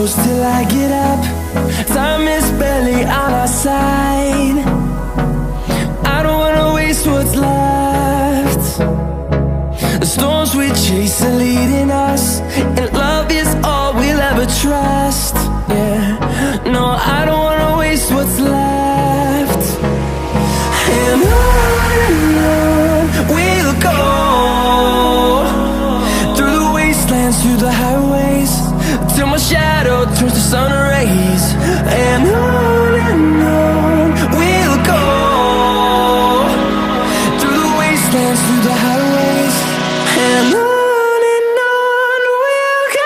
close till I get up. Time is barely on our side. I don't wanna waste what's left. The storms we chase are leading us, and love is all we'll ever trust. Yeah, no, I don't wanna waste what's left. And on we'll go, through the wastelands, through the highways, till my shadow turns to sun rays. And on we'll go, through the wastelands, through the highways, and on we'll go.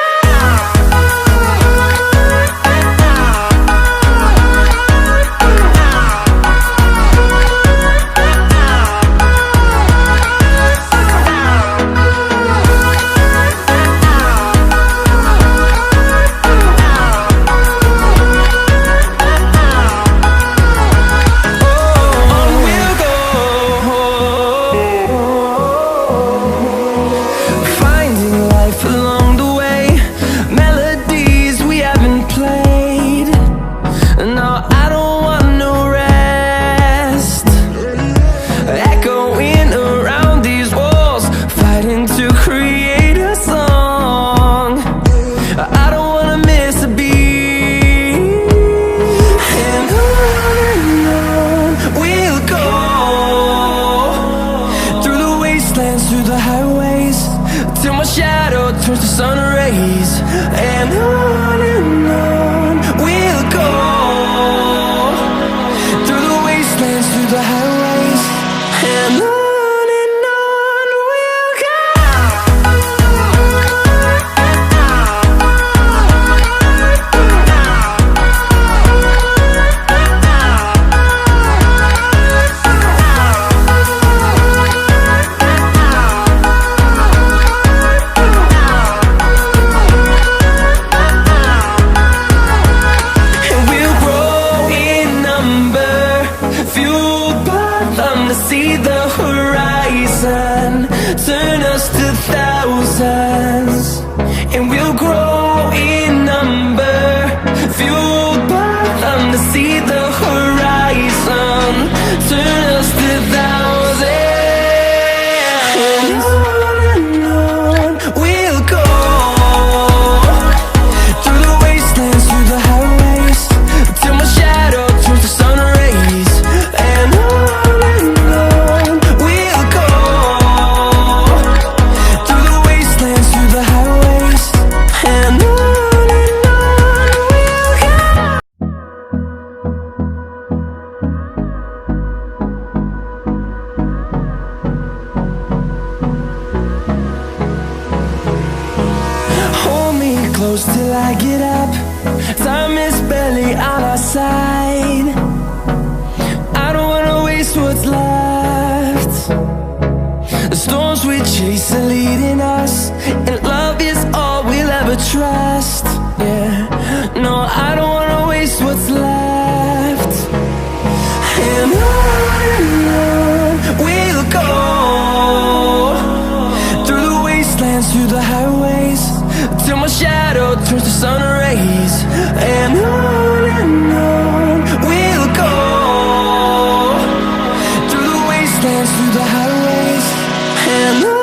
Through the highways, till my shadow turns to sun rays. And on we'll go, through the wastelands, through the highways, and on we'll go. See the horizon turn us to thousands, and we'll grow in number, fueled by them. To see the horizon turn us to thousands, and on we'll go, through the wastelands, through the highways, till my shadow turns to sun rays. And close till I get up. Time is barely on our side. I don't wanna waste what's left. The storms we chase are leading us, and love is all we'll ever trust. Yeah, no, I don't wanna waste what's left. And on we'll go, through the wastelands, through the highways, till my shadow turns to sun rays. And on we'll go, through the wastelands, through the highways, and on.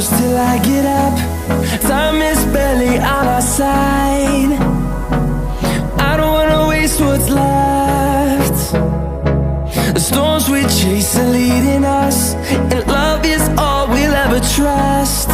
close till I get up. Time is barely on our side. I don't wanna waste what's left. The storms we chase are leading us, and love is all we'll ever trust.